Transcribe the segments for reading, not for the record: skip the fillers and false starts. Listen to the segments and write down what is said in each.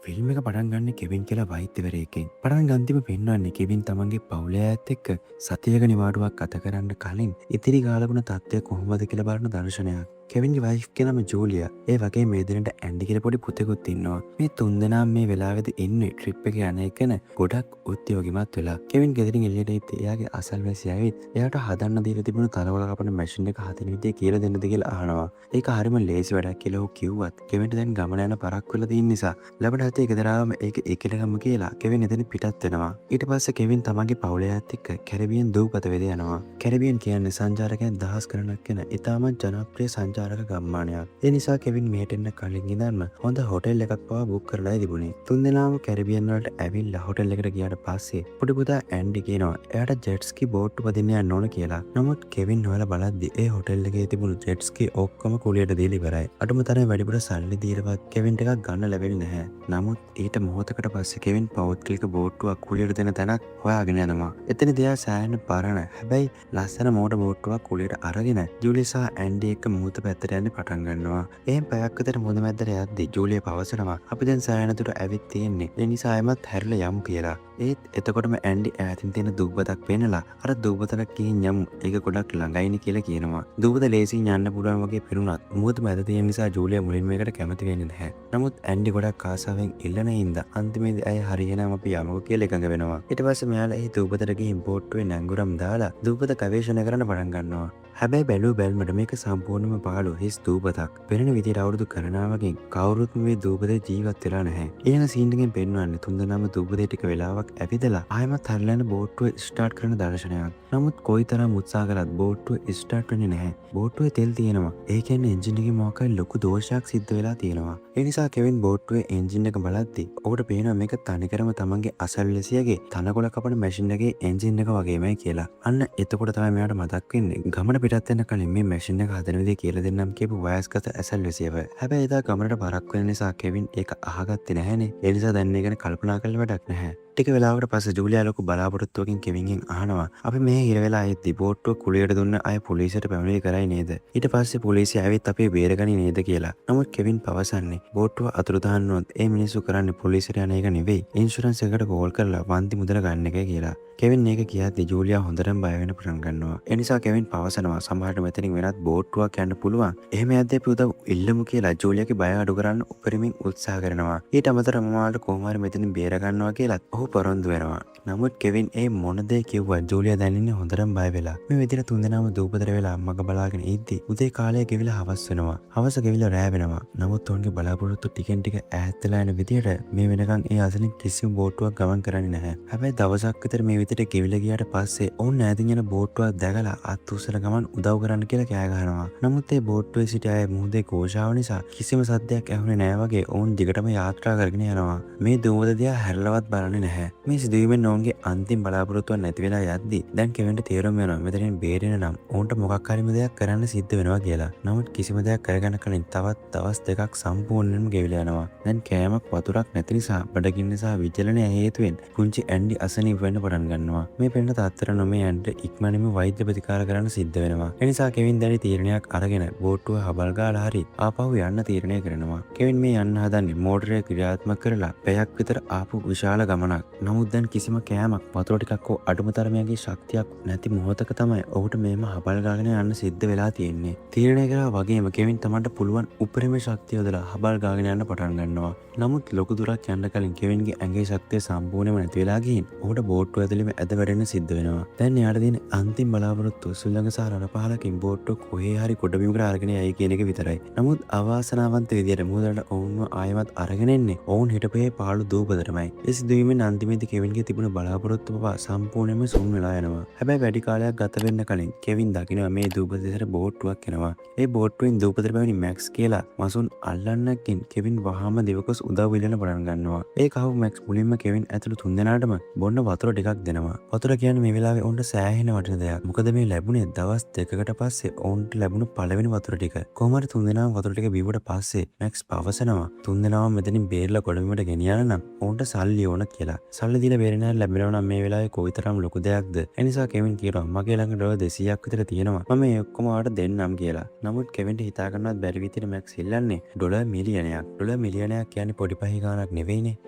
Film එක පටන් ගන්න කෙවින් කියලා වෛද්‍යවරයෙක්ගෙන්. පටන් ගන්තිම පෙන්වන්නේ කෙවින් තමන්ගේ පවුලේ අයත් එක්ක සතියක නිවාඩුවක් ගත කරන්න කලින් ඉතිරි කාලගුණ තත්ත්වය කොහොමද කියලා බලන දර්ශනයක්. කෙවින්ගේ වයිෆ් කෙනම ජූලියා. ඒ වගේ මේ දෙන්නට ඇන්ඩි කියලා පොඩි පුතෙකුත් ඉන්නවා. මේ තුන්දෙනා මේ වෙලාවේදී ඉන්නේ ට්‍රිප් එකේ යන එකන ගොඩක් උද්‍යෝගිමත් වෙලා. කෙවින් ගෙදරින් එළියට ඉත් එයාගේ අසල්වැසි ඇවිත් එයාට හදන්න දීලා තිබුණු තලවල කපන මැෂින් එක හදන විදිය කියලා දෙන්නද කියලා අහනවා. ඒක හරිම ලේසි වැඩක් කියලා ඔහු කිව්වත් කෙවින්ට දැන් ගමන යන පරක් වෙලා තියෙන නිසා ලැබෙන හිතේ ගෙදරාම ඒක ඒකලගම කියලා කෙවින් එතන පිටත් වෙනවා. ඊට පස්සේ කෙවින් තමන්ගේ පවුලේ අයත් එක්ක කැරිබියන් දූපත වෙද යනවා. කැරිබියන් කියන්නේ සංචාරකයන් දහස් ගණනක් වෙන ඉතාමත් ජනප්‍රිය සංචාරක ගම්මානයක්. ඒ නිසා කෙවින් මෙහෙට එන්න කලින් ඉඳන්ම හොඳ හොටෙල් එකක් පවා බුක් කරලා තිබුණේ. තුන්දෙනාම කැරිබියන් වලට ඇවිල්ලා හොටෙල් එකට ගියාට පස්සේ පොඩි පුතා ඇන්ඩි කියනවා එයාට ජෙට් ස්කි බෝට්ටු පදින්න යන්න ඕන කියලා. නමුත් කෙවින් හොයලා බලද්දි ඒ හොටෙල් එකේ තිබුණු ජෙට් ස්කි ඔක්කොම කුලියට දීලා ඉවරයි. අඩුම තරමේ වැඩිපුර සල්ලි දීලවත් කෙවින්ට එකක් ගන්න ලැබෙන්නේ නැහැ. නමුත් ඊට මොහොතකට පස්සේ කෙවින් පෞද්ගලික බෝට්ටුවක් කුලියට දෙන තැනක් හොයාගෙන යනවා. එතනදී එයා සෑහෙන පරණ හැබැයි ලස්සන මෝටර් බෝට්ටුවක් කුලියට අරගෙන ජූලි සහ ඇන්ඩි එක්ක මුහුද පැත්තට යන්න පටන් ගන්නවා. එහෙන් පැයක් විතර මුහුද මැද්දට යද්දී ජූලිය පවසනවා අපි දැන් සෑහෙන දුර ඇවිත් තියෙන්නේ. ඒ නිසා ආයෙමත් හැරිලා යමු කියලා. ඒත් එතකොටම ඇන්ඩි ඈතින් තියෙන දූපතක් පෙන්නලා අර දූපතට ගිහින් යමු. ඒක ගොඩක් ළඟයිනේ කියලා කියනවා. දූපත ලේසියෙන් යන්න පුළුවන් වගේ පෙනුනත් මුහුද මැද තියෙන නිසා ජූලිය මුලින්ම ඒකට කැමති වෙන්නේ නැහැ. නමුත් ඇන්ඩි ගොඩක් ආසාවෙන් ඉල්ලන හින්දා අන්තිමේදී අය හරියනම අපි යමුකෝ කියලා එකඟ වෙනවා. ඊට පස්සේ මෙයාලා ඒ දූපතට ගිහින් බෝට්ටුවේ නැංගුරම් දාලා දූපත ගවේෂණය කරන්න පටන් ගන්නවා. හැබැයි බැලූ බැල්මට මේක සම්පූර්ණයෙන්ම පාළු හිස් දූපතක්. පෙනෙන විදියට අවුරුදු ගණනාවකින් කවුරුත් මේ දූපතේ ජීවත් වෙලා නැහැ. ඊළඟ සීන් එකෙන් පෙන්වන්නේ තුන්දෙනාම දූපතේ ටික වෙලාවක් ඇවිදලා ආයෙමත් හරියන බෝට්ටුව ස්ටාර්ට් කරන දර්ශනයක්. නමුත් කොයිතරම් උත්සාහ කළත් බෝට්ටුව ස්ටාර්ට් වෙන්නේ නැහැ. බෝට්ටුවේ තෙල් තියෙනවා. ඒ කියන්නේ එන්ජින් එකේ මොකක් හරි ලොකු දෝෂයක් සිද්ධ වෙලා තියෙනවා. ඒ නිසා කෙවින් බෝට්ටුවේ එන්ජින් එක බලද්දි ඔහුට පේනවා මේක තනිකරම තමන්ගේ අසල්වැසියගේ තනකොළ කපන මැෂින් එකේ එන්ජින් එක වගේමයි කියලා. අන්න එතකොට තමයි මෙයාට මතක් වෙන්නේ ගමන පිටත් වෙන කලින් මේ මැෂින් එක හදන විදිය කියලා දෙන්නම් කියපු වයස්ගත ඇසල්වැසියව. හැබැයි එදා ගමනට පරක් වෙන නිසා කෙවින් ඒක අහගත්තේ නැහැනේ. ඒ නිසා දැන් ඒ ගැන කල්පනා කරලා වැඩක් නැහැ. ටික වෙලාවකට පස්සේ ජූලියා ලොකු බලාපොරොත්තුවකින් කෙවින්ගෙන් අහනවා අපි මේ හිර වෙලා ආයෙත් බෝට්ටුව කුලියට දුන්න අය පොලිසියට පැමිණිලි කරයි නේද? ඊට පස්සේ පොලිසිය ඇවිත් අපි බේරගනි නේද කියලා. නමුත් කෙවින් පවසන්නේ බෝට්ටුව අතුරුදහන් වුණොත් ඒ මිනිස්සු කරන්නේ පොලිසියට යන එක නෙවෙයි ඉන්ෂුරන්ස් එකට කෝල් කරලා වන්ති මුදල ගන්න එකයි කියලා. කෙවින් ඒක කියද්දි ජූලියා හොඳටම බය වෙන පටන් ගන්නවා. ඒ නිසා කෙවින් පවසනවා සමහරට මෙතනින් වෙනත් බෝට්ටුවක් යන්න පුළුවන්. එහෙම යද්දී අපි උදව් ඉල්ලමු කියලා ජූලියාගේ බය අඩු කරන්න උපරිමයෙන් උත්සාහ කරනවා. ඊට අමතරව මමාට කොහොම හරි මෙතනින් බේර ගන්නවා කියලා ඔහු පොරොන්දු වෙනවා. නමුත් කෙවින් ඒ මොන දේ කිව්වත් ජූලියා දැන් ඉන්නේ හොඳටම බය වෙලා. මේ විදිහට තුන්දෙනාම දූපතට වෙලා අම්මගේ බලාගෙන ඉද්දි උදේ කාලය ගෙවිලා හවස් වෙනවා. හවස ගෙවිලා රෑ වෙනවා. නමුත් ඔවුන්ගේ බලාපොරොත්තු ටිකෙන් ටික ඈත් වෙලා යන විදිහට මේ වෙනකන් ඒ අසලින් කිසිම බෝට්ටුවක් ගමන් කරන්නේ නැහැ. හැබැයි දවසක් විතර මේ විදිහට ගෙවිලා ගියාට පස්සේ ඔවුන් ඈතින් යන බෝට්ටුවක් දැකලා අත් උස්සලා ගමන් උදව් කරන්න කියලා කෑ ගහනවා. නමුත් ඒ බෝට්ටුවේ සිට අය මුහුදේ ഘോഷාව නිසා කිසිම සද්දයක් ඇහුනේ නැහැ වගේ ඔවුන් දිගටම යාත්‍රා කරගෙන යනවා. මේ දූපත දිහා හැරලවත් බලන්නේ නැහැ. මේ සිදුවීමෙන් ඔවුන්ගේ අන්තිම බලාපොරොත්තුවක් නැති වෙලා යද්දි දැන් කෙවින්ට තේරුම් වෙනවා මෙතනින් බේරෙන්න නම් ඔවුන්ට මොකක් හරි දෙයක් කරන්න සිද්ධ වෙනවා කියලා. නමුත් කිසිම දෙයක් කරගන්න කලින් තවත් දවස් දෙකක් සම්පූර්ණයෙන්ම ගෙවිලා යනවා. දැන් කෑමක් වතුරක් නැති නිසා බඩගින්න නිසා විචලනය හේතුවෙන් පුංචි ඇන්ඩි අසනීප වෙන්න පටන් ගන්නවා. මේ පෙන්න තාත්තර නොමේ ඇන්ඩි ඉක්මනින්ම වෛද්‍ය ප්‍රතිකාර කරන්න සිද්ධ වෙනවා. ඒ නිසා කෙවින් දැඩි තීරණයක් අරගෙන බෝට්ටුව හබල් ගාලා හරි ආපහු යන්න තීරණය කරනවා. කෙවින් මේ යන්න හදන්නේ මෝටරය ක්‍රියාත්මක කරලා පැයක් විතර ආපු විශාල ගමනක්. නමුත් දැන් කිසිම කෑමක් වතුර ටිකක් හෝ අඩුම තරමේ ශක්තියක් නැති මොහොතක තමයි ඔහුට මේම හබල් ගාගෙන යන්න සිද්ධ වෙලා තියෙන්නේ. තීරණය කරා වගේම කෙවින් තමන්ට පුළුවන් උපරිම ශක්තිය යොදලා හබල් ගාගෙන යන්න පටන් ගන්නවා. නමුත් ලොකු දුරක් යන්න කලින් කෙවින්ගේ ඇඟේ ශක්තිය සම්පූර්ණයෙන්ම නැති වෙලා ගිහින් ඔහුට බෝට්ටුව ඇතුළේම ඇද වැටෙන්න සිද්ධ වෙනවා. දැන් එයාට තියෙන අන්තිම බලාපොරොත්තුව සුළඟ සහ රණපහලකින් බෝට්ටුව කොහේ හරි ගොඩබිමකට අරගෙන යයි කියන එක විතරයි. නමුත් අවාසනාවන්ත විදියට මුහුදට ඔවුන්ව ආයෙමත් අරගෙන එන්නේ ඔවුන් හිටපේ පාළු දූපතටමයි. ඒ සිදුවීමෙන් අන්තිමේදී කෙවින්ගේ තිබුණු බලාපොරොත්තු පවා සම්පූර්ණයෙන්ම සුන් වෙලා යනවා. හැබැයි වැඩි කාලයක් ගත වෙන්න කලින් කෙවින් දකිනවා මේ දූපත දෙසට බෝට්ටුවක් එනවා. ඒ බෝට්ටුවෙන් දූපතට පැමිණි මැක්ස් කියලා මසුන් අල්ලන්නකින් කෙවින් වහාම දිවකොස් උදව් ඉල්ලන්න පටන් ගන්නවා. ඒ කහුව මැක්ස් මුලින්ම කෙවින් ඇතුළු තුන්දෙනාටම බොන්න වතුර ටිකක් දෙනවා. වතුර කියන්නේ මේ වෙලාවේ ඔවුන්ට සෑහෙන වටින දෙයක්. මොකද මේ ලැබුණේ දවස් දෙකකට පස්සේ ඔවුන්ට ලැබුණු පළවෙනි වතුර ටික. කොහොම හරි තුන්දෙනාම වතුර ටික බීවට පස්සේ මැක්ස් පවසනවා තුන්දෙනාම මෙතනින් බේරලා ගොඩබිමට ගෙනියන්න නම් ඔවුන්ට සල්ලි ඕන කියලා. සල්ලි දීලා බේරෙන්න ලැබෙනවා නම් මේ වෙලාවේ කොයිතරම් ලොකු දෙයක්ද. ඒ නිසා කෙවින් කියනවා මගේ ළඟ ඩොලර් 200ක් විතර තියෙනවා. මම මේ ඔක්කොම ඔයාලට දෙන්නම් කියලා. නමුත් කෙවින්ට හිතා ගන්නවත් බැරි විදිහට මැක්ස් ඉල්ලන්නේ ඩොලර් මිලියනයක්. ඩොලර් මිලියනයක් කියන්නේ පොඩි පහි ගාණක් නෙවෙයිනේ.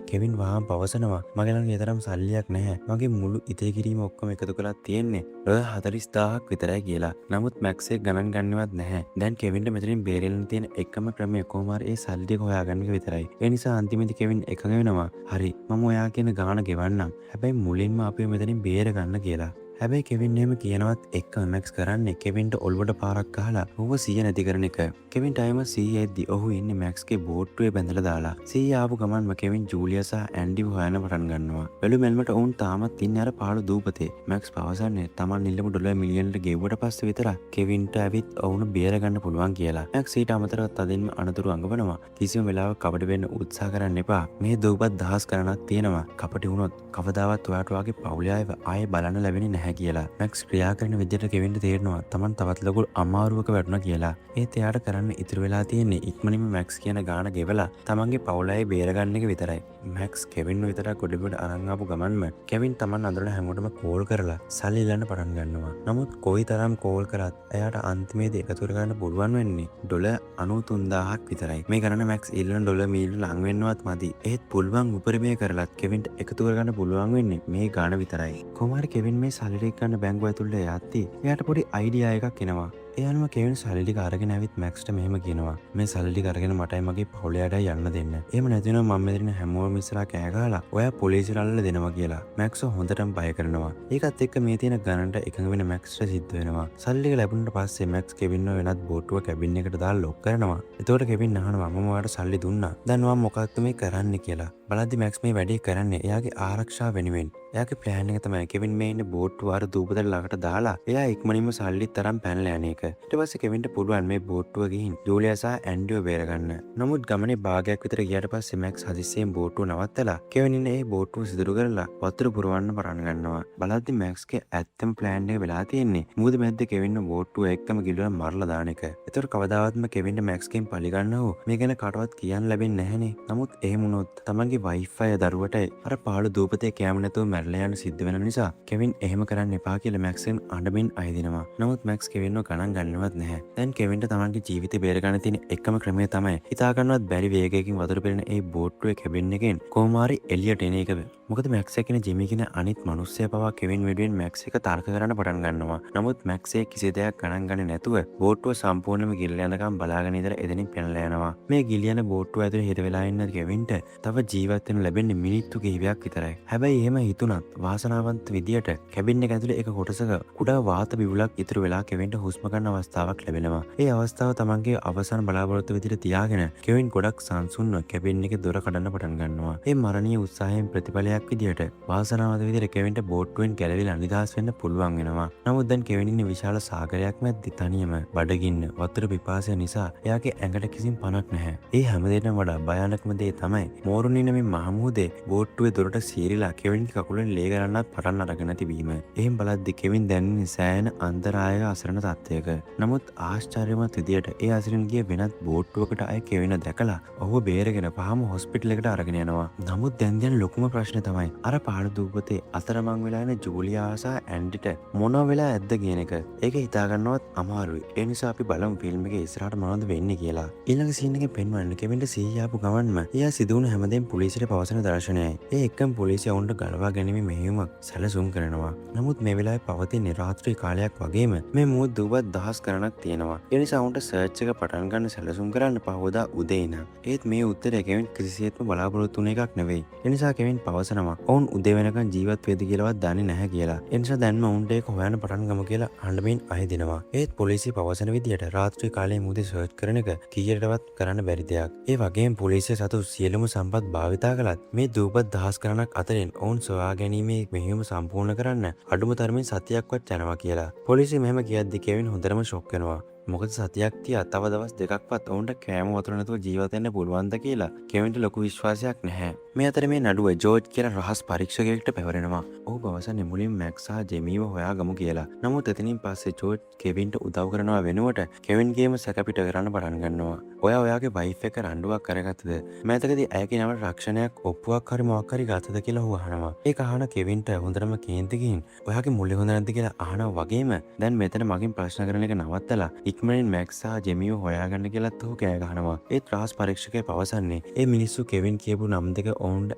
කෙවින් වහාම පවසනවා මගේ ළඟ ඒ තරම් සල්ලියක් නැහැ. මගේ මුළු ඉතේ කිරීම ඔක්කොම එකතු කරලා තියෙන්නේ ඩොලර් 40000ක් විතරයි කියලා. නමුත් මැක්ස් එක ගණන් ගන්නවත් නැහැ. දැන් කෙවින්ට මෙතනින් බේරෙන්න තියෙන එකම ක්‍රමය කොහොම හරි ඒ සල්ලි ටික හොයාගන්න එක විතරයි. ඒ නිසා අන්තිමේදී කෙවින් එකඟ වෙනවා. හරි මම ඔයා කියන ගාණ ගෙවන්නම්. හැබැයි මුලින්ම අපිව මෙතනින් බේර ගන්න කියලා. හැබැයි කෙවින් එහෙම කියනවත් එක්ක මැක්ස් කරන්නේ කෙවින්ට ඔළුවට පාරක් ගහලා ඌව සිහිය නැති කරන එක. කෙවින් ටයිම සිහිය එද්දි ඔහු ඉන්නේ මැක්ස්ගේ බෝට්ටුවේ බැඳලා දාලා. සිහිය ආපු ගමන්ම කෙවින් ජූලියා සහ ඇන්ඩිව හොයන්න පටන් ගන්නවා. බැලු මෙල්මට ඔවුන් තාමත් ඉන්නේ අර පාළු දූපතේ. මැක්ස් පවසන්නේ තමන් ඉල්ලමු ඩොලර් මිලියනකට ගෙව්වට පස්සේ විතරක් කෙවින්ට ඇවිත් ඔවුන් බේර ගන්න පුළුවන් කියලා. මැක්ස් ඊට අමතරව තදින්ම අනතුරු අඟවනවා. කිසිම වෙලාවක කපටි වෙන්න උත්සාහ කරන්න එපා. මේ දූපත් දහස් ගණනක් තියෙනවා. කපටි වුණොත් කවදාවත් ඔයාට වගේ පවුලේ අයව ආයේ බලන්න ලැබෙන්නේ නැහැ කියලා. මැක්ස් ක්‍රියා කරන විදිහට කෙවින්ට තේරෙනවා තමන් තවත් ලොකු අමාරුවක වැටුණා කියලා. ඒත් එයාට කරන්න ඉතුරු වෙලා තියෙන්නේ ඉක්මනින්ම මැක්ස් කියන ගාණ ගෙවලා තමන්ගේ පවුල අය බේරගන්න එක විතරයි. මැක්ස් කෙවින්ව විතරක් ගොඩබිමට අරන් ආපු ගමන්ම කෙවින් තමන් අඳුරන හැමෝටම කෝල් කරලා සල්ලි ඉල්ලන්න පටන් ගන්නවා. නමුත් කොයිතරම් කෝල් කරත් එයාට අන්තිමේදී එකතු කරගන්න පුළුවන් වෙන්නේ ඩොලර් 93000ක් විතරයි. මේ ගණන මැක්ස් ඉල්ලන ඩොලර් මිලියන ලං වෙන්නවත් මදි. ඒත් පුළුවන් උපරිමය කරලත් කෙවින්ට එකතු කරගන්න පුළුවන් වෙන්නේ මේ ගාණ විතරයි. කොහොම හරි කෙවින් මේ සල්ලි ටික ගන්න බැංකුව ඇතුළට යද්දි එයාට පොඩි අයිඩියා එකක් එනවා. එයාම කෙවින් සල්ලි ටික අරගෙන ඇවිත් මැක්ස්ට මෙහෙම කියනවා මේ සල්ලි ටික අරගෙන මටයි මගේ පවුලයටයි යන්න දෙන්න. එහෙම නැතිනම් මම මෙතන හැමෝම ඉස්සරහා කෑ ගහලා ඔයා පොලිසියට අල්ලලා දෙනවා කියලා. මැක්ස් හොඳටම බය කරනවා. ඒකත් එක්ක මේ තියෙන ගණන්ට එකඟ වෙන මැක්ස්ට සිද්ධ වෙනවා. සල්ලි ටික ලැබුණාට පස්සේ මැක්ස් කෙවින්ව වෙනත් බෝට්ටුව කැබින් එකට දාලා ලොක් කරනවා. එතකොට කෙවින් අහනවා මම ඔයාලට සල්ලි දුන්නා. දැන් ඔයා මොකක්ද මේ කරන්නේ කියලා. බලද්දි මැක්ස් මේ වැඩේ කරන්නේ එයාගේ ආරක්ෂාව වෙනුවෙන්. එයාගේ ප්ලෑන් එක තමයි කෙවින් මේ ඉන්න බෝට්ටුව අර දූපතට ළඟට දාලා එයා ඉක්මනින්ම සල්ලිත් තරම් පැනලා යන එක. ඊට පස්සේ කෙවින්ට පුළුවන් මේ බෝට්ටුව ගිහින් ජූලියා සහ ඇන්ඩිව බේරගන්න. නමුත් ගමනේ භාගයක් විතර ගියාට පස්සේ මැක්ස් හදිස්සියෙන් බෝට්ටුව නවත්තලා කෙවින් ඉන්නේ ඒ බෝට්ටුව සිදුරු කරලා වතුර පුරවන්න පටන් ගන්නවා. බලද්දි මැක්ස්ගේ ඇත්තම ප්ලෑන් එක වෙලා තියෙන්නේ මුහුද මැද්ද කෙවින්ව බෝට්ටුව එක්කම ගිලවලා මරලා දාන එක. ඒතර කවදාවත්ම කෙවින්ට මැක්ස්ගෙන් පරිගන්නව මේ ගැන කාටවත් කියන්න ලැබෙන්නේ නැහනේ. නමුත් එහෙම වුණොත් තමන්ගේ වයිෆ් අය දරුවට අර පාළු දූපතේ කැම නැතුව මැරලා යන සිද්ධ වෙන නිසා කෙවින් එහෙම කරන්න එපා කියලා මැක්ස්ෙන් අඬමින් අයදිනවා. නමුත් මැක්ස් කෙවින්ව ගණන් ගන්නවත් නැහැ. දැන් කෙවින්ට තමන්ගේ ජීවිතේ බේර ගන්න තියෙන එකම ක්‍රමය තමයි හිතා ගන්නවත් බැරි වේගයකින් වතුර පෙරෙන ඒ බෝට්ටුවේ කැබින් එකෙන් කොහොම හරි එළියට එන එක. මොකද මැක්ස් කියන ජිමි කියන අනිත් මිනිස්සයා පවා කෙවින් වෙනුවෙන් මැක්ස් එක තර්ක කරන්න පටන් ගන්නවා. නමුත් මැක්ස් කිසි දෙයක් ගණන් ගන්නේ නැතුව බෝට්ටුව සම්පූර්ණයෙන්ම ගිලලා යනකම් බලාගෙන ඉඳලා එතනින් පැනලා යනවා. මේ ගිලියන බෝට්ටුව ඇතුලේ හිර වෙලා ඉන්න කෙවින්ට තව ජීවත් වෙන්න ලැබෙන්නේ මිනිත්තු කිහිපයක් විතරයි. හැබැයි එහෙම හිතුණත් වාසනාවන්ත විදියට කැබින් එක ඇතුලේ එක කොටසක කුඩා වාත බිවුලක් ඉතුරු වෙලා කෙවින්ට හුස්ම ගන්න අවස්ථාවක් ලැබෙනවා. ඒ අවස්ථාව තමන්ගේ අවසන් බලාපොරොත්තු විදියට තියාගෙන කෙවින් ගොඩක් සංසුන්ව කැබින් එකේ දොර කඩන්න පටන් ගන්නවා. මේ මරණීය උත්සාහයෙන් ප්‍රතිඵලයක් විදියට වාසනාවන්ත විදියට කෙවින්ට බෝට්ටුවෙන් ගැලවිලා නිදහස් වෙන්න පුළුවන් වෙනවා. නමුත් දැන් කෙවින් ඉන්නේ විශාල සාගරයක් මැද්දේ තනියම බඩගින්න වතුර පිපාසය නිසා එයාගේ ඇඟට කිසිම පණක් නැහැ. ඒ හැමදේටම වඩා භයානකම දේ තමයි මෝරුන් ඉන්න මේ මහමුහුදේ බෝට්ටුවේ දොරට සීරිලා කෙවින්ගේ කකුලෙන් ලේ ගන්නත් පටන් අරගෙන තිබීම. එහෙන් බලද්දි කෙවින් දැනෙන්නේ සෑහෙන අන්තරායක අසරණ තත්ත්වයක. නමුත් ආශ්චර්යමත් විදියට ඒ අසරණ ගිය වෙනත් බෝට්ටුවකට අය කෙවින දැකලා ඔහුව බේරගෙන පහම හොස්පිටල් එකට අරගෙන යනවා. නමුත් දැන් ලොකුම ප්‍රශ්නේ තමයි අර පාළු දූපතේ අතරමං වෙලා ඉන්න ජූලියා සහ ඇන්ඩිට මොනවා වෙලා ඇද්ද කියන එක. ඒක හිතා ගන්නවත් අමාරුයි. ඒ නිසා අපි බලමු ෆිල්ම් එකේ ඉස්සරහට මොනවද වෙන්නේ කියලා. ඊළඟ සීන් එකේ පෙන්වන්නේ කෙවින්ට සිහිය ආපු ගමන්ම එයා සිදුවුණු හැමදේම පොලිසියට පවසන දර්ශනයයි. ඒ එක්කම පොලිසිය වුන්ට ගලවා ගැනීමේ මෙහෙයුමක් සැලසුම් කරනවා. නමුත් මේ වෙලාවේ පවතින රාත්‍රී කාලයක් වගේම මේ මුහුද දූපත් දහස් ගණනක් තියෙනවා. ඒ නිසා වුන්ට සර්ච් එක පටන් ගන්න සැලසුම් කරන්න පහවදා උදේ ඉඳන්. ඒත් මේ උත්තරය කෙවින් කිසිසේත්ම බලාපොරොත්තු වෙන එකක් නෙවෙයි. ඒ නිසා කෙවින් පවසනවා ඔවුන් උදේ වෙනකන් ජීවත් වෙයිද කියලාවත් දන්නේ නැහැ කියලා. ඒ නිසා දැන්ම උන්ට ඒක හොයන්න පටන් ගමු කියලා අඬමින් අයදිනවා. ඒත් පොලිසිය පවසන විදියට රාත්‍රී කාලයේ මුහුදේ සර්ච් කරන එක කීයටවත් කරන්න බැරි දෙයක්. ඒ වගේම පොලිසිය සතු සියලුම සම්පත් භාවිතා කළත් මේ දූපත් දහස් ගණනක් අතරින් ඔවුන් සොයා ගැනීමේ මෙහෙයුම සම්පූර්ණ කරන්න අඩුම තරමින් සතියක්වත් යනවා කියලා. පොලිසිය මෙහෙම කියද්දි කෙවින් හොඳටම ෂොක් වෙනවා. මොකද සතියක් තියා තව දවස් දෙකක්වත් ඔවුන්ට කෑම වතුර නැතුව ජීවත් වෙන්න පුළුවන්ද කියලා කෙවින්ට ලොකු විශ්වාසයක් නැහැ. මේ අතර මේ නඩුව ජෝර්ජ් කියලා රහස් පරීක්ෂකයෙක්ට පැවරෙනවා. ඔහු පවසන්නේ මුලින් මැක්ස් සහ ජෙමීව හොයාගමු කියලා. නමුත් එතනින් පස්සේ ජෝර්ජ් කෙවින්ට උදව් කරනවා වෙනුවට කෙවින්ගේම සැකපිට කරන්න පටන් ගන්නවා. ඔයාගේ වයිෆ් එක රණ්ඩුවක් කරගත්තද? මෑතකදී ඇයගේ නම රක්ෂණයක් ඔප්පුවක් හරි මොකක් හරි ගත්තද කියලා ඔහු අහනවා. ඒක අහන කෙවින්ට හොඳටම කේන්ති ගිහින් ඔයාගේ මුල්ලේ හොඳ නැද්ද කියලා අහනවා වගේම දැන් මෙතන මගෙන් ප්‍රශ්න කරන එක නවත්තලා ඉක්මනින් මැක්ස් සහ ජෙමීව හොයාගන්න කියලාත් ඔහු කෑ ගහනවා. ඒත් රහස් පරීක්ෂකයා පවසන්නේ ඒ මිනිස්සු කෙවින් කියපු නම් දෙක ඔවුන්ට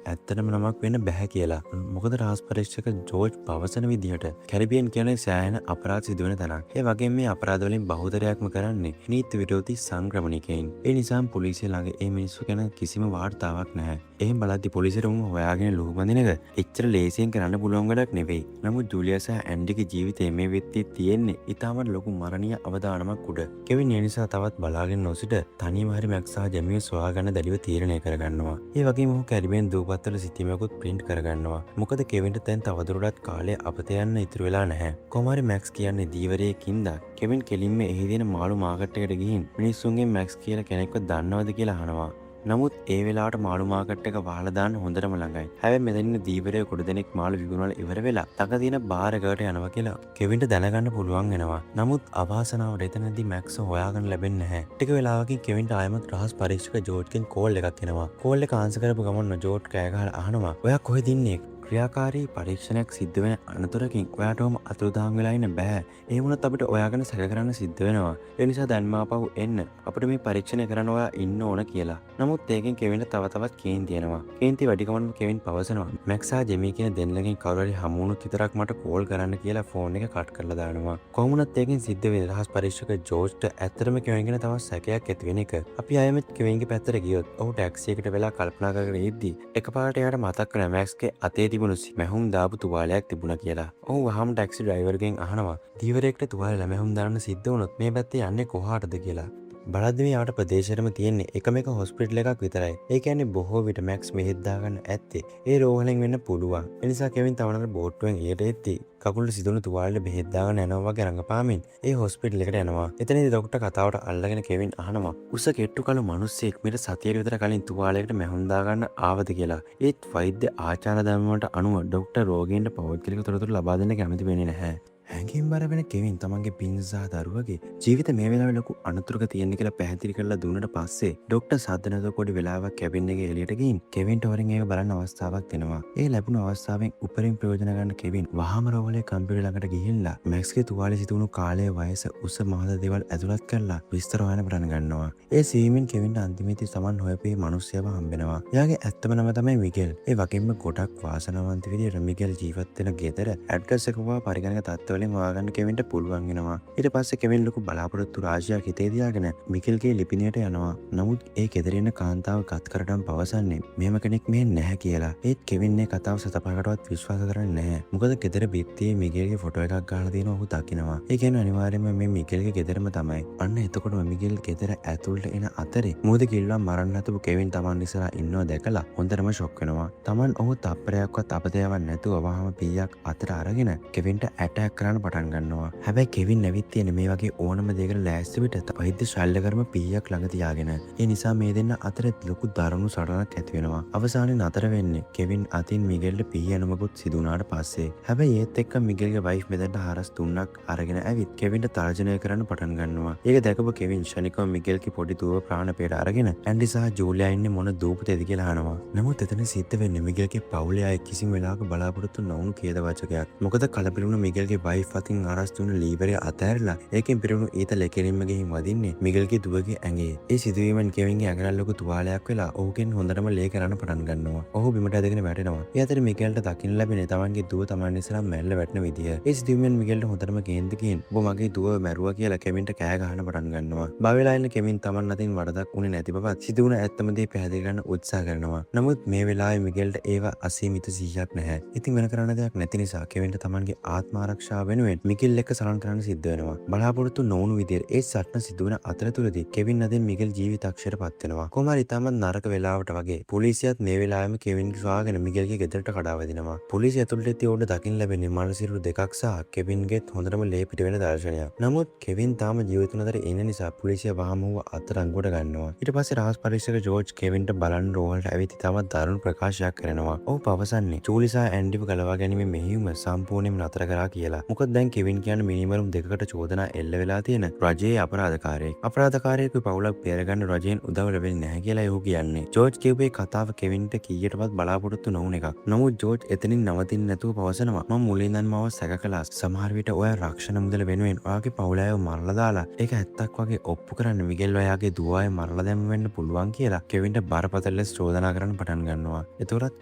ඇත්තටම නමක් වෙන්න බෑ කියලා. මොකද රහස් පරීක්ෂක ජෝර්ජ් පවසන විදිහට කැරිබියන් කියන්නේ සෑහෙන අපරාධ සිදුවෙන තැනක්. ඒ වගේම මේ අපරාධ වලින් බහුතරයක්ම කරන්නේ නීති විරෝධී සංක්‍රමණිකයින්. ඒ නිසා පොලිසිය ළඟ ඒ මිනිස්සු ගැන කිසිම වාර්තාවක් නැහැ. එහෙන් බලද්දි පොලිසියට උන් හොයාගෙන ලුහු බඳින එක එච්චර ලේසියෙන් කරන්න පුළුවන් වැඩක් නෙවෙයි. නමුත් ජූලියා සහ ඇන්ඩිගේ ජීවිතේ මේ වෙද්දී තියෙන්නේ ඊටමත් ලොකු මරණීය අවදානමක් උඩ. කෙවින් ඒ නිසා තවත් බලාගෙන නොසිට තනියම හරි මැක්ස් සහ ජෙමීව සොයාගන්න දැඩිව තීරණය කරගන්නවා. ඒ වගේම ඔහු කැරිබියන් දූපත්වල සිතීමකුත් print කරගන්නවා. මොකද කෙවින්ට දැන් තවදුරටත් කාලය අපත යන්න ඉතුරු වෙලා නැහැ. කොහොම හරි මැක්ස් කියන්නේ දීවරයෙකින්ද කෙවින් කෙලින්ම එහි තියෙන මාළු මාකට් එකට ගිහින් මිනිස්සුන්ගෙන් මැක්ස් කියලා කෙනෙක්ව දන්නවද කියලා අහනවා. නමුත් ඒ වෙලාවට මාළු මාකට් එක වහලා දාන්න හොඳටම ළඟයි. හැබැයි මෙතනින් දීවරය කොට දෙනෙක් මාළු විකුණවල ඉවර වෙලා තක තියෙන බාර් එකකට යනවා කියලා කෙවින්ට දැනගන්න පුළුවන් වෙනවා. නමුත් අවාසනාවට එතනදී මැක්ස් හොයාගන්න ලැබෙන්නේ නැහැ. ටික වෙලාවකින් කෙවින්ට ආයමත් රහස් පරීක්ෂක ජෝර්ජ්ගෙන් කෝල් එකක් එනවා. කෝල් එක ආන්සර් කරපු ගමන් ජෝර්ජ් කෑ ගහලා අහනවා ඔයා කොහෙද ඉන්නේ? ක්‍රියාකාරී පරීක්ෂණයක් සිද්ධ වෙන අනතුරකින් ඔයාටම අතුරුදහන් වෙලා ඉන්න බෑ. ඒ වුණත් අපිට ඔයා ගැන සැක කරන්න සිද්ධ වෙනවා. ඒ නිසා දැන්ම ආපහු එන්න. අපිට මේ පරීක්ෂණය කරන්න ඔයා ඉන්න ඕන කියලා. නමුත් ඒකෙන් කෙවින්ට තව තවත් කේන්ති එනවා. කේන්ති වැඩිකමම කෙවින් පවසනවා මැක්ස් සහ ජෙමී කියන දෙන්නගෙන් කවුරු හරි හමු වුණොත් විතරක් මට කෝල් කරන්න කියලා ෆෝන් එක කට් කරලා දානවා. කොහොමුණත් ඒකෙන් සිද්ධ වෙන රහස් පරීක්ෂක ජෝර්ජ්ට ඇත්තටම කෙවින් ගැන තවත් සැකයක් ඇති වෙන එක. අපි ආයෙත් කෙවින්ගේ පැත්තට ගියොත් ඔහු ටැක්සි එකට වෙලා කල්පනා කරගෙන ඉද්දි එකපාරට එයාට මතක් වෙනවා මැක්ස්ගේ අතේ මැහුම් දාපු තුවාලයක් තිබුණා කියලා. ඔහු වහාම ටැක්සි ඩ්‍රයිවර්ගෙන් අහනවා දීවරයෙක්ට තුවාලෙ මැහුම් දාන්න සිද්ධ වුණොත් මේ පැත්තේ යන්නේ කොහාටද කියලා. බලද්දි මේ යාට ප්‍රදේශෙටම තියෙන්නේ එකම එක හොස්පිටල් එකක් විතරයි. ඒ කියන්නේ බොහෝ විට මැක්ස් මෙහෙත් දාගන්න ඇත්තේ ඒ රෝහලෙන් වෙන්න පුළුවන්. ඒ නිසා කෙවින් තවනට බෝට්ටුවෙන් එළියට එද්දි කකුලට සිදුණු තුවාලෙට බෙහෙත් දාගෙන යනවා වගේ රඟපාමින් ඒ හොස්පිටල් එකට යනවා. එතනදී ડોක්ටර් කතාවට අල්ලගෙන කෙවින් අහනවා උස කෙට්ටු කළු මිනිස්සෙක් මෙට සතියකට විතර කලින් තුවාලයකට මැහුම් දාගන්න ආවද කියලා. ඒත් වෛද්‍ය ආචාර ධර්මවලට අනුව ડોක්ටර් රෝගීන්ට පෞද්ගලික තොරතුරු ලබා දෙන්න කැමති වෙන්නේ නැහැ. හැඟීම් බර වෙන කෙවින් තමන්ගේ පින්සා දරුවගේ ජීවිත මේ වෙලාවේ ලොකු අනතුරක තියෙන කියලා පැහැදිලි කරලා දුන්නට පස්සේ ડોක්ටර් සාද්ද නැතුව පොඩි වෙලාවක් කැබින් එකේ එළියට ගිහින් කෙවින්ට වරින් ඒක බලන්න අවස්ථාවක් දෙනවා. ඒ ලැබුණු අවස්ථාවෙන් උපරිම ප්‍රයෝජන ගන්න කෙවින් වහාම රෝහලේ කම්පියුටර් ළඟට ගිහිල්ලා මැක්ස්ගේ තුවාලේ සිදුණු කාලය වයස උස මහද දේවල් ඇතුළත් කරලා විස්තර හොයන්න පටන් ගන්නවා. ඒ සීමින් කෙවින්ට අන්තිමේදී සමන් හොයපේ මිනිස්සයව හම්බෙනවා. එයාගේ ඇත්තම නම තමයි මිගෙල්. ඒ වගේම ගොඩක් වාසනාවන්ත විදියට මිගෙල් ජීවත් වෙන ගෙදර ඇඩ්‍රස් එක වුණා පරිගණක තත්ත්ව වලින් හොයාගන්න කෙවින්ට පුළුවන් වෙනවා. ඊට පස්සේ කෙවින් ලොකු බලාපොරොත්තු රාශියක් හිතේ තියාගෙන මිකෙල්ගේ ලිපිණියට යනවා. නමුත් ඒ ගෙදර ඉන්න කාන්තාව ගත් කරටම පවසන්නේ මෙහෙම කෙනෙක් මෙහෙ නැහැ කියලා. ඒත් කෙවින් මේ කතාව සතපහකටවත් විශ්වාස කරන්නේ නැහැ. මොකද ගෙදර බිත්තියේ මිකෙල්ගේ ෆොටෝ එකක් ගහලා තියෙනවා ඔහු දකිනවා. ඒ කියන්නේ අනිවාර්යයෙන්ම මේ මිකෙල්ගේ ගෙදරම තමයි. අන්න එතකොටම මිකෙල් ගෙදර ඇතුළට එන අතරේ මෝද කිල්ලම් මරන්න හදපු කෙවින් Taman ඉස්සරහා ඉන්නව දැකලා හොඳටම ෂොක් වෙනවා. Taman ඔහු තප්පරයක්වත් අපතේවක් නැතුව වහම පීයක් අතට අරගෙන කෙවින්ට ඇටැක් කරන්න පටන් ගන්නවා. හැබැයි කෙවින් නැවිත් තියෙන මේ වගේ ඕනම දෙයකට ලෑස්ති විට වෛද්‍ය ශල්‍යකර්ම පීයක් ළඟ තියාගෙන. ඒ නිසා මේ දෙන්න අතර ලොකු දරුණු සටනක් ඇති වෙනවා. අවසානයේ නතර වෙන්නේ කෙවින් අතින් මිගෙල්ට පී යනමකුත් සිදු වුණාට පස්සේ. හැබැයි ඒත් එක්ක මිගෙල්ගේ වයිෆ් මෙතනට හරස් 3ක් අරගෙන ඇවිත් කෙවින්ට තර්ජනය කරන්න පටන් ගන්නවා. ඒක දැකපු කෙවින් ශනිකව මිගෙල්ගේ පොඩි දුව ප්‍රාණපේට අරගෙන ඇන්ඩි සහ ජූලියා ඉන්නේ මොන දූපතේද කියලා අහනවා. නමුත් එතන සිද්ධ වෙන්නේ මිගෙල්ගේ පවුලේ අය කිසිම වෙලාවක බලාපොරොත්තු නොවුණු කේද වචකයක්. මොකද කලබලුණු මිගෙල්ගේ වයිෆ් අතින් අරස් දුන්න ලීවරය අතහැරලා ඒකෙන් පිරුණු ඊතල කෙලින්ම ගිහින් වදින්නේ මිගෙල්ගේ දුවගේ ඇඟේ. ඒ සිදුවීමෙන් කෙවින්ගේ ඇඟවල ලොකු තුවාලයක් වෙලා ඔහුගෙන් හොඳටම ලේ කරන්න පටන් ගන්නවා. ඔහු බිමට ඇදගෙන වැටෙනවා. ඒ අතර මිගෙල්ට දකින්න ලැබෙන්නේ තමන්ගේ දුව තමන් ඉස්සරහා මැල්ල වැටෙන විදිය. ඒ සිදුවීමෙන් මිගෙල්ට හොඳටම කේන්ති ගිහින් ඔබ මගේ දුව මැරුවා කියලා කෙවින්ට කෑ ගහන්න පටන් ගන්නවා. බාවෙලා ඉන්න කෙවින් තමන් අතින් වරදක් උනේ නැති බවත් සිදුවුණ ඇත්තම දේ පැහැදිලි කරන්න උත්සාහ කරනවා. නමුත් මේ වෙලාවේ මිගෙල්ට ඒව අසීමිත සිහියක් නැහැ. ඉතින් වෙන කරන්න දෙයක් නැති නිසා කෙවින්ට තමන්ගේ ආත්ම ආරක්ෂාව වෙනුවෙන් මිගෙල් එක්ක සලන් කරන්න සිද්ධ වෙනවා. බලාපොරොත්තු නොවුණු විදිහට ඒ සටන සිදු වෙන අතරතුරදී කෙවින් අදින් මිගෙල් ජීවිතක්ෂයට පත් වෙනවා. කොහොම හරි ඉතාමත් නරක වෙලාවට වගේ පොලිසියත් මේ වෙලාවෙම කෙවින්ගේ සොයාගෙන මිගෙල්ගේ ගෙදරට කඩා වදිනවා. පොලිසිය ඇතුළට එද්දී ඔවුන්ට දකින්න ලැබෙන්නේ මනසිරු දෙකක් සහ කෙවින්ගේත් හොඳටම ලේ පිට වෙන දර්ශනයක්. නමුත් කෙවින් තාම ජීවිතුන් අතර ඉන්න නිසා පොලිසිය වහම ඌව අත්අඩංගුවට ගන්නවා. ඊට පස්සේ රහස් පරීක්ෂක ජෝර්ජ් කෙවින්ට බලන්න රෝහලට ඇවිත් ඉතාමත් දරුණු ප්‍රකාශයක් කරනවා. ඔහු පවසන්නේ ජූලි සහ ඇන්ඩිව ගලවා ගැනීමේ මෙහෙයුම සම්පූර්ණයෙන්ම නතර කරා කියලා. මොකද දැන් කෙවින් කියන්නේ මිනිමරුම් දෙකකට චෝදනා එල්ල වෙලා තියෙන රජයේ අපරාධකාරයෙක්. අපරාධකාරයෙකු පවුලක් බේරගන්න රජයෙන් උදව් ලැබෙන්නේ නැහැ කියලා ඔහු කියන්නේ. ජෝර්ජ් කියපේ කතාව කෙවින්ට කීයටවත් බලාපොරොත්තු නොවුන එකක්. නමුත් ජෝර්ජ් එතනින් නවතින්න නැතුව පවසනවා මම මුලින් ඉඳන්ම මාව සැක කළා. සමහර විට ඔයා රක්ෂණ මුදල වෙනුවෙන් ඔයාගේ පවුල අයව මරලා දාලා ඒක ඇත්තක් වගේ ඔප්පු කරන්න මිගෙල් ඔයාගේ දුව අය මරලා දැම්ම වෙන්න පුළුවන් කියලා කෙවින්ට බරපතල ලෙස චෝදනා කරන්න පටන් ගන්නවා. එතකොටත්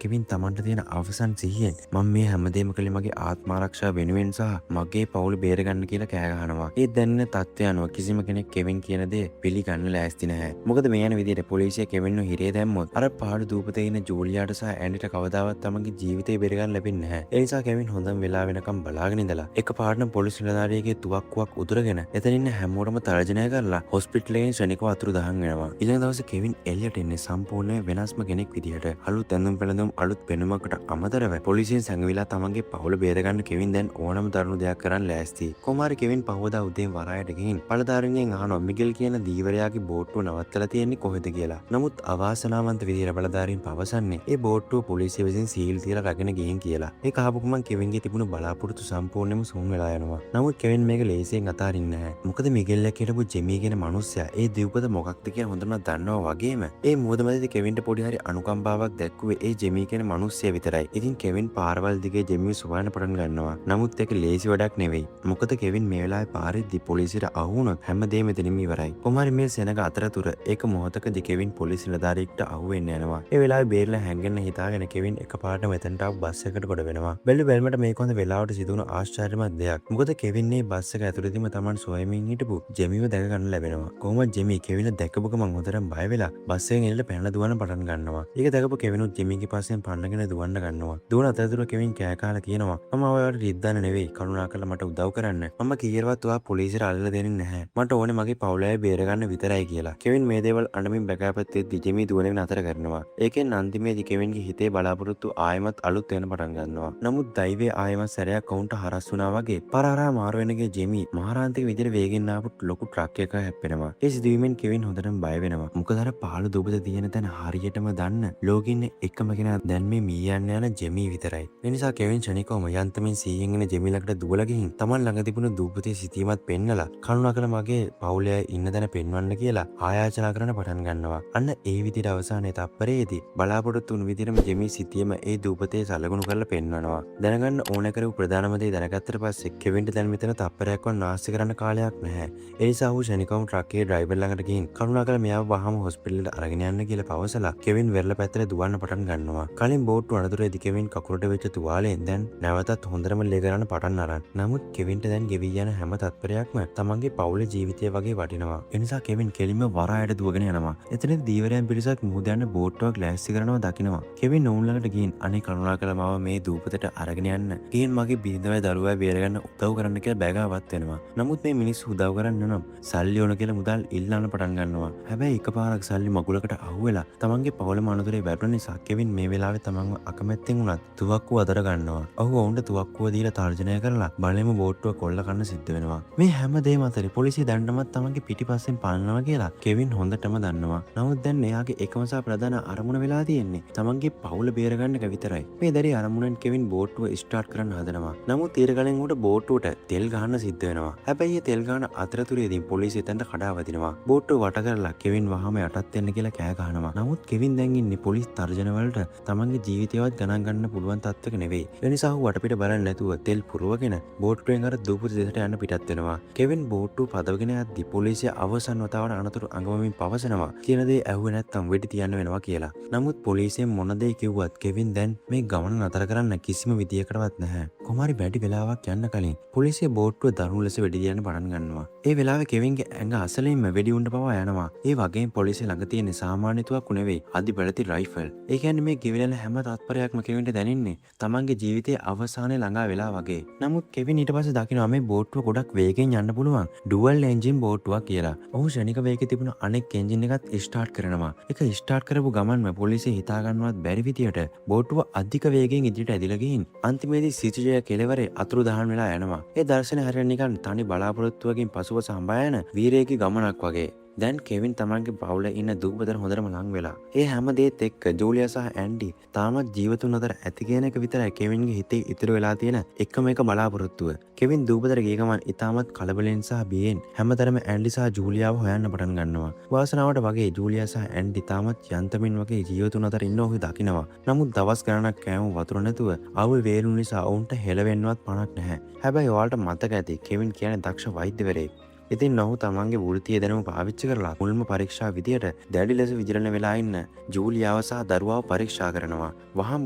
කෙවින් තමන්ට තියෙන අවසන් සිහියෙන් මම මේ හැමදේම කළේ මගේ ආත්ම ආරක්ෂාව වෙනුවෙන් සහ මගේ පවුල බේරගන්න කියලා කෑ ගහනවා. ඒ දැනෙන තත්ත්වය අනුව කිසිම කෙනෙක් කෙවින් කියන දේ පිළිගන්න ලෑස්ති නැහැ. මොකද මේ යන විදිහට පොලිසිය කෙවින්ව හිරේ දැම්මොත් අර පාඩු දූපතේ ඉන්න ජූලියාට සහ ඇන්ඩිට කවදාවත් තමන්ගේ ජීවිතේ බේරගන්න ලැබෙන්නේ නැහැ. ඒ නිසා කෙවින් හොඳම වෙලා වෙනකම් බලාගෙන ඉඳලා එකපාරටම පොලිස් නිලධාරියෙක්ගේ තුවක්කුවක් උදුරගෙන එතන ඉන්න හැමෝටම තර්ජනය කරලා හොස්පිටලයෙන් ශනිකව අතුරුදහන් වෙනවා. ඊළඟ දවසේ කෙවින් එළියට එන්නේ සම්පූර්ණයෙන් වෙනස්ම කෙනෙක් විදිහට. අලුත් ඇඳුම් පැළඳුම් අලුත් පෙනුමකට අමතරව පොලිසියෙන් සංගවිලා තමන්ගේ පවුල බේරගන්න කෙවින් දැන් ඕනම දරුණු දෙයක් කරන්න ලෑස්ති. කොමාරි කෙවින් පහවදා උදේ වරායට ගිහින් බලධාරීන්ගෙන් අහනවා මිගෙල් කියන දීවරයාගේ බෝට්ටුව නවත්තලා තියෙන්නේ කොහෙද කියලා. නමුත් අවාසනාවන්ත විදිහට බලධාරීන් පවසන්නේ ඒ බෝට්ටුව පොලිසිය විසින් සීල් තියලා රැගෙන ගිහින් කියලා. ඒක අහපු ගමන් කෙවින්ගේ තිබුණු බලාපොරොත්තු සම්පූර්ණයෙන්ම සුන් වෙලා යනවා. නමුත් කෙවින් මේක ලේසියෙන් අතාරින්නේ නැහැ. මොකද මිගෙල් හිටපු ජෙමී කියන මිනිස්සයා ඒ දීපත මොකක්ද කියලා හොඳටම දන්නවා වගේම ඒ මුවදමැදදී කෙවින්ට පොඩි හරි අනුකම්පාවක් දැක්කුවේ ඒ ජෙමී කියන මිනිස්සයා විතරයි. ඉතින් කෙවින් පාරවල් දිගේ ජෙමීව සොයන්න පටන් ගන්නවා. නමුත් ඒක ලේසි වැඩක් නෙවෙයි. මොකද කෙවින් මේ වෙලාවේ පාරේදී පොලිසියට අහු වුණොත් හැමදේම එතනින්ම ඉවරයි. කොහොමරි මේ සෙනග අතරතුර ඒක මොහොතකදී කෙවින් පොලිස් නිලධාරියෙක්ට අහු වෙන්න යනවා. ඒ වෙලාවේ බේරලා හැංගෙන්න හිතාගෙන කෙවින් එකපාරටම එතනට ආපු බස් එකකට ගොඩ වෙනවා. බැලුවට මේක හොඳ වෙලාවට සිදුවුණු ආශ්චර්යමත් දෙයක්. මොකද කෙවින් මේ බස් එක ඇතුළතදීම Taman සොයමින් හිටපු ජෙමීව දැක ගන්න ලැබෙනවා. කොහොමද ජෙමී කෙවින් දැකපු ගමන් හොඳටම බය වෙලා බස් එකෙන් එල්ලලා පැනලා දුවන්න පටන් ගන්නවා. ඒක දැකපු කෙවිනුත් ජෙමීගේ පස්සෙන් පන්නගෙන දුවන්න ගන්නවා. දුවන අතරතුර කෙවින් කෑ ගහලා කියනවා මම ඔයාලට රිද්දන්න නෙවෙයි කරුණාකරලා මට උදව් කරන්න. මම කීයරවත් ඔයා පොලිසියට අල්ලලා දෙන්නේ නැහැ. මට ඕනේ මගේ පවුල අය බේරගන්න විතරයි කියලා. කෙවින් මේ දේවල් අඬමින් බැකපැත්තේදී ජෙමී දුවන එක නතර කරනවා. ඒකෙන් අන්තිමේදී කෙවින්ගේ හිතේ බලාපොරොත්තු ආයෙමත් අලුත් වෙන පටන් ගන්නවා. නමුත් දෛවයේ ආයෙමත් සැරයක් වුන්ට හරස් වුණා වගේ පරාරා මාරු වෙනගේ ජෙමී මහාරාන්තික විදිහට වේගෙන් ආපු ලොකු ට්‍රක් එකක හැප්පෙනවා. ඒ සිදුවීමෙන් කෙවින් හොඳටම බය වෙනවා. මොකද අර පාළු දුබද තියෙන තැන හරියටම දන්න ලෝකෙින් එකම කෙනා දැන් මේ මීයන්න යන ජෙමී විතරයි. ඒ නිසා කෙවින් ෂණිකවම යන්තමින් 100න් එන ජෙමී ළඟට දුවලා ගිහින් Taman ළඟ තිබුණු දූපතේ සිටීමත් පෙන්නලා කරුණාකර මගේ පවුලේ ඉන්න තැන පෙන්වන්න කියලා ආයාචනා කරන්න පටන් ගන්නවා. අන්න ඒ විදිහට අවසානයේ තප්පරයේදී බලාපොරොත්තු වුණු විදිහටම ජෙමී සිටියම ඒ දූපතේ සලකුණු කරලා පෙන්වනවා. දැනගන්න ඕන කරපු ප්‍රධානම දේ දැනගත්තට පස්සේ කෙවින්ට දැන් මෙතන තප්පරයක්වත් නාස්ති කරන්න කාලයක් නැහැ. ඒ නිසා ඌ ෂණිකවම ට්‍රක් එකේ ඩ්‍රයිවර් ළඟට ගිහින් කරුණාකර මෙයාව වහම හොස්පිටලෙට අරගෙන යන්න කියලා පවසලා කෙවින් වෙරළ පැත්තට දුවන්න පටන් ගන්නවා. කලින් බෝට්ටු අනතුරේදී කෙවින් කකුලට වෙච්ච තුවාලයෙන් දැන් නැවතත් හොඳටම ලේ කරන්න පටන් අරන්. නමුත් කෙවින්ට දැන් ගෙවි යන හැම තත්පරයක්ම තමන්ගේ පවුලේ ජීවිතය වගේ වටිනවා. ඒ නිසා කෙවින් කෙලින්ම වරායට දුවගෙන යනවා. එතනදී දීවරයන් පිරිසක් මුහුද යන බෝට්ටුවක් ලෑස්ති කරනවා දකිනවා. කෙවින් ඔවුන් ළඟට ගිහින් අනේ කරුණාකර මාව මේ දූපතට අරගෙන යන්න. ගිහින් මගේ බිරිඳවයි දරුවයි බේරගන්න උදව් කරන්න කියලා බැගාවත් වෙනවා. නමුත් මේ මිනිස්සු උදව් කරන්න නම් සල්ලි ඕන කියලා මුදල් ඉල්ලන්න පටන් ගන්නවා. හැබැයි එකපාරක් සල්ලි මගුලකට අහුවෙලා තමන්ගේ පවුලේ අනතුරේ වැටුණ නිසා කෙවින් මේ වෙලාවේ තමන්ව අකමැත්තෙන් උනත් තුවක්කුව අතර ගන්නවා. ඔහු ඔවුන්ට තුවක්කුව දීලා තර්ජනය කරලා බලෙම බෝට්ටුව කොල්ල කන්න සිද්ධ වෙනවා. මේ හැම දෙයක්ම අතරේ පොලිසිය දැන්නමත් තමන්ගේ පිටිපස්සෙන් පන්නනවා කියලා කෙවින් හොඳටම දන්නවා. නමුත් දැන් එයාගේ එකම සහ ප්‍රධාන අරමුණ වෙලා තියෙන්නේ තමන්ගේ පවුල බේරගන්න එක විතරයි. මේ දැරි අරමුණෙන් කෙවින් බෝට්ටුව ස්ටාර්ට් කරන්න හදනවා. නමුත් ඊට කලින් උට බෝට්ටුවට තෙල් ගහන්න සිද්ධ වෙනවා. හැබැයි මේ තෙල් ගහන අතරතුරේදී පොලිසිය එතනට කඩා වදිනවා. බෝට්ටුව වට කරලා කෙවින් වහම යටත් වෙන්න කියලා කෑ ගහනවා. නමුත් කෙවින් දැන් ඉන්නේ පොලිස් තර්ජන වලට තමන්ගේ ජීවිතයවත් ගණන් ගන්න පුළුවන් තත්ත්වයක නෙවෙයි. ඒ නිසා ඔහු වටපිට බලන්නේ නැතුව තෙල් පුරවගෙන බෝට්ටුවෙන් අර දූපත දෙසට යන්න පිටත් වෙනවා. කෙවින් බෝට්ටුව පදවගෙන යද්දි පොලිසිය අවසන් වතාවට අනතුරු අඟවමින් පවසනවා කියන දේ ඇහුවේ නැත්නම් වෙඩි තියන්න වෙනවා කියලා. නමුත් පොලිසියෙන් මොන දේ කිව්වත් කෙවින් දැන් මේ ගමන නතර කරන්න කිසිම විදියකටවත් නැහැ. කොහොමරි වැඩි වෙලාවක් යන්න කලින් පොලිසිය බෝට්ටුව දරුණු ලෙස වෙඩි තියන්න පටන් ගන්නවා. ඒ වෙලාවේ කෙවින්ගේ ඇඟ අසලින්ම වෙඩි උණ්ඩ පවා යනවා. ඒ වගේම පොලිසිය ළඟ තියෙන සාමාන්‍ය තුවක්කු නෙවෙයි අධි බලති රයිෆල්. ඒ කියන්නේ මේ ගෙවිලෙන හැම තත්පරයක්ම කෙවින්ට දැනෙන්නේ තමන්ගේ ජීවිතයේ අවසානයේ ළඟා වෙලා වගේ. නමුත් කෙවින් ඊට පස්සේ දකිනවා මේ බෝට්ටුව ගොඩක් වේගෙන් යන්න පුළුවන් ඩුවල් එන්ජින් බෝට්ටුවක් කියලා. ඔහු ශනික වේගයේ තිබුණ අනෙක් එන්ජින් එකත් ස්ටාර්ට් කරනවා. ඒක ස්ටාර්ට් කරපු ගමන්ම පොලිසිය හිතා ගන්නවත් බැරි විදියට බෝට්ටුව අධික වේගයෙන් ඉදිරියට ඇදිලා ගිහින් අන්තිමේදී සිසිජය කෙළවරේ අතුරුදහන් වෙලා යනවා. ඒ දර්ශනය හරියට නිකන් තනි බලාපොරොත්තුවකින් පසුපස හඹා යන වීරයෙකුගේ ගමනක් වගේ. දැන් කෙවින් තමන්ගේ පවුලේ ඉන්න දුප්පතට හොඳටම ලං වෙලා. ඒ හැම දේත් එක්ක ජූලියා සහ ඇන්ඩි තාමත් ජීවතුන් අතර ඇති කියන එක විතරයි කෙවින්ගේ හිතේ ඉතුරු වෙලා තියෙන එකම එක බලාපොරොත්තුව. කෙවින් දුප්පතට ගිය ගමන් ඉතාමත් කලබලෙන් සහ බියෙන් හැමතරම ඇන්ඩි සහ ජූලියාව හොයන්න පටන් ගන්නවා. වාසනාවට වගේ ජූලියා සහ ඇන්ඩි තාමත් යන්තමින් වගේ ජීවතුන් අතර ඉන්න ඔහු දකිනවා. නමුත් දවස් ගණනක් කෑම වතුර නැතුව අවුල් වේලුණු නිසා ඔවුන්ට හෙලවෙන්නවත් පණක් නැහැ. හැබැයි ඔයාලට මතක ඇති කෙවින් කියන්නේ දක්ෂ වෛද්‍යවරයෙක්. ඉතින් ඔහු තමන්ගේ වෘත්තීය දැනුම පාවිච්චි කරලා මුල්ම පරීක්ෂා විදියට දැඩි ලෙස විචලන වෙලා ඉන්න ජූලියාව සහ දරුවාව පරීක්ෂා කරනවා. වහම්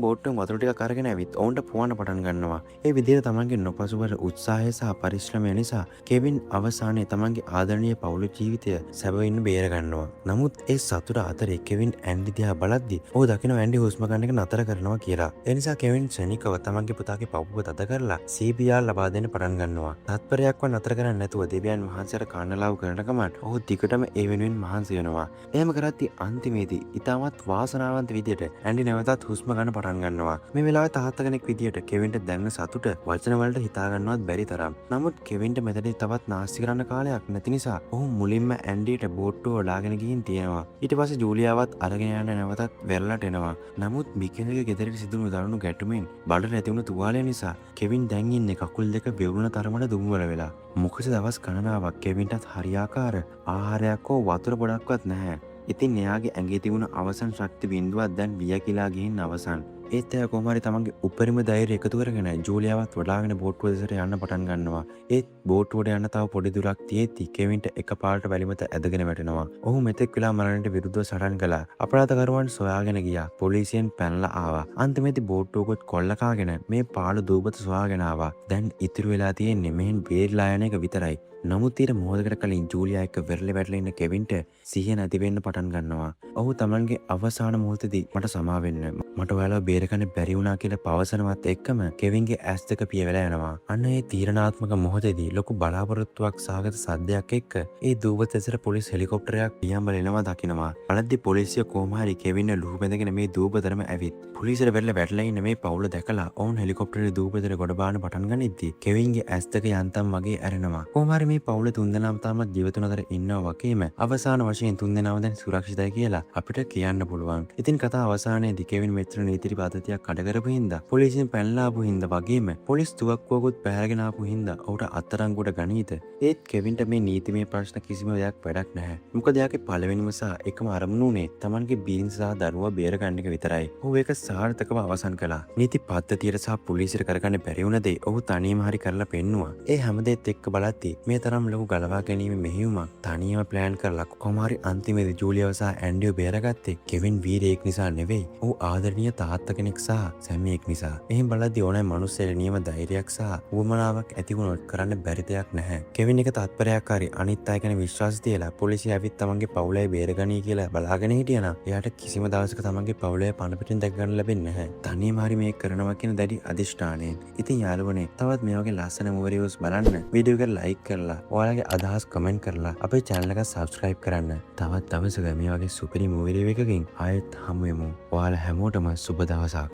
බෝට්ටුවෙන් වතුර ටිකක් අරගෙන ඇවිත් ඔවුන්ට පුවන්න පටන් ගන්නවා. ඒ විදියට තමන්ගේ නොපසුබට උත්සාහය සහ පරිශ්‍රමය නිසා කෙවින් අවසානයේ තමන්ගේ ආදරණීය පවුල ජීවිතය සැබවින්ම බේර ගන්නවා. නමුත් ඒ සතුට අතරේ කෙවින් ඇන්ඩි දිහා බලද්දි ඔහු දකිනවා ඇන්ඩි හුස්ම ගන්න එක නතර කරනවා කියලා. ඒ නිසා කෙවින් ශනිකව තමන්ගේ පුතාගේ පපුව තද කරලා CPR ලබා දෙන්න පටන් ගන්නවා. තත්පරයක්වත් නතර කරන්නේ නැතුව දෙවියන් වහන්සේ කානලාව කරන ගමන් ඔහු දිගටම ඒ වෙනුවෙන් මහන්සි වෙනවා. එහෙම කරද්දී අන්තිමේදී ඉතාමත් වාසනාවන්ත විදියට ඇන්ඩි නැවතත් හුස්ම ගන්න පටන් ගන්නවා. මේ වෙලාවේ තාත්තා කෙනෙක් විදියට කෙවින්ට දැනෙන සතුට වචන වලට හිතා ගන්නවත් බැරි තරම්. නමුත් කෙවින්ට මෙතනදී තවත් නාස්ති කරන්න කාලයක් නැති නිසා ඔහු මුලින්ම ඇන්ඩිට බෝට්ටුව ලාගෙන ගිහින් තියෙනවා. ඊට පස්සේ ජූලියාවත් අරගෙන යන්න නැවතත් වෙරළට එනවා. නමුත් මිකෙල්ගේ ගෙදරට සිදුණු දරුණු ගැටුමින් බඩට ඇති වුණු තුවාලය නිසා කෙවින් දැන් ඉන්නේ කකුල් දෙක වෙවුන තරමට දුම්වල වෙලා. මොකද දවස් ගණනාවක් කෙවින්ටත් හරියාකාර ආහාරයක් හෝ වතුර පොඩක්වත් නැහැ. ඉතින් එයාගේ ඇඟේ තිබුණ අවසන් ශක්ති බිඳුවක් දැන් වියකිලා ගිහින් අවසන්. ඒත් එයා කොහොම හරි තමන්ගේ උපරිම ධෛර්යය එකතු කරගෙන ජූලියාවත් වඩාගෙන බෝට්ටුව දෙසට යන්න පටන් ගන්නවා. ඒත් බෝට්ටුවට යන්න තව පොඩි දුරක් තියෙද්දි කෙවින්ට එකපාරට වැලිමත ඇදගෙන වැටෙනවා. ඔහු මෙතෙක් වෙලා මරණයට විරුද්ධව සටන් කළා. අපරාධකරුවන් සොයාගෙන ගියා. පොලිසියෙන් පැනලා ආවා. අන්තිමේදී බෝට්ටුවකුත් කොල්ල කාගෙන මේ පාළු දූපත සොයාගෙන ආවා. දැන් ඉතුරු වෙලා තියෙන්නේ මෙහෙන් බේරිලා යන එක විතරයි. නමුත් ඊට මොහොතකට කලින් ජූලියා එක්ක වෙරළේ වැටලා ඉන්න කෙවින්ට සිහිය නැති වෙන්න පටන් ගන්නවා. ඔහු තමන්ගේ අවසාන මොහොතේදී මට සමා වෙන්න, මට ඔයාලව බේරගන්න බැරි වුණා කියලා පවසනවත් එක්කම කෙවින්ගේ ඇස් දෙක පිය වෙලා යනවා. අන්න ඒ තීරණාත්මක මොහොතේදී ලොකු බලාපොරොත්තුවක් සහගත සද්දයක් එක්ක ඒ දූපත ඇසට පොලිස් හෙලිකොප්ටරයක් පියඹල එනවා දකිනවා. බලද්දි පොලිසිය කොහොම හරි කෙවින්න ලුහු බැඳගෙන මේ දූපතරම ඇවිත් පොලිසියට වෙරළේ වැටලා ඉන්න මේ පවුල දැකලා ඔවුන් හෙලිකොප්ටරේ දූපතට ගොඩ බාන පටන් ගනිද්දි කෙවින්ගේ ඇස් දෙක යන්තම් වගේ ඇරෙනවා. කොහොම හරි මේ පවුල තුන්දෙනාම තාමත් ජීවතුන් අතර ඉන්නවා වගේම අවසාන වශයෙන් තුන්දෙනාම දැන් සුරක්ෂිතයි කියලා අපිට කියන්න පුළුවන්. ඉතින් කතා අවසානයේදී කෙවින් මෙච්චර නීති පද්ධතියක් කඩ කරපු හින්දා පොලිසියෙන් පැනලා ආපු හින්දා වගේම පොලිස් තුවක්කුවකුත් පැහැරගෙන ආපු හින්දා ඔහුට අත්අඩංගුවට ගනීද? ඒත් කෙවින්ට මේ නීතිමය ප්‍රශ්න කිසිම දෙයක් වැඩක් නැහැ. මොකද එයාගේ පළවෙනිම සහ එකම අරමුණ උනේ Tamanගේ බිරිඳ සහ දරුවා බේර ගන්න එක විතරයි. ඔහු ඒක සාර්ථකව අවසන් කළා. නීති පද්ධතියට සහ පොලිසියට කරගන්න බැරි වුණ දේ ඔහු තනියම හරි කරලා පෙන්නුවා. ඒ හැමදේත් එක්ක බලද්දී මේ තරම් ලොකු ගලවා ගැනීම මෙහෙයුමක් තනියම ප්ලෑන් කරලා කොහොම හරි අන්තිමේදී ජූලියාව සහ ඇන්ඩිව බේරගත්තේ කෙවින් වීරයෙක් නිසා නෙවෙයි. ඔහු ආදරණීය තාත්තා කෙනෙක් සහ සැමියෙක් නිසා. එහෙන් බලද්දී ඕනෑම මිනිස්සෙට නියම ධෛර්යයක් සහ උවමනාවක් ඇති වුණොත් කරන්න බැරි දෙයක් නැහැ. කෙවින් එක තත්පරයක් හරි අනිත් අය ගැන විශ්වාස තියලා පොලිසිය ඇවිත් තමන්ගේ පවුලේ බේරගනී කියලා බලාගෙන හිටියනම් එයාට කිසිම දවසක තමන්ගේ පවුලේ පණ පිටින් දැක ගන්න ලැබෙන්නේ නැහැ. තනියම හරි මේක කරනවා කියන දැඩි අදිෂ්ඨානයෙන්. ඉතින් යාළුවනේ තවත් මේ වගේ ලස්සන මූවි රිව්ස් බලන්න වීඩියෝ එක ලයික් කරලා ඔයාලගේ අදහස් කමෙන්ට් කරලා අපේ channel එක subscribe කරන්න. තවත් දවසක මේ වගේ සුපිරි මූවි රිව් එකකින් ආයෙත් හමු වෙමු. ඔයාලා හැමෝටම සුබ දවසක්.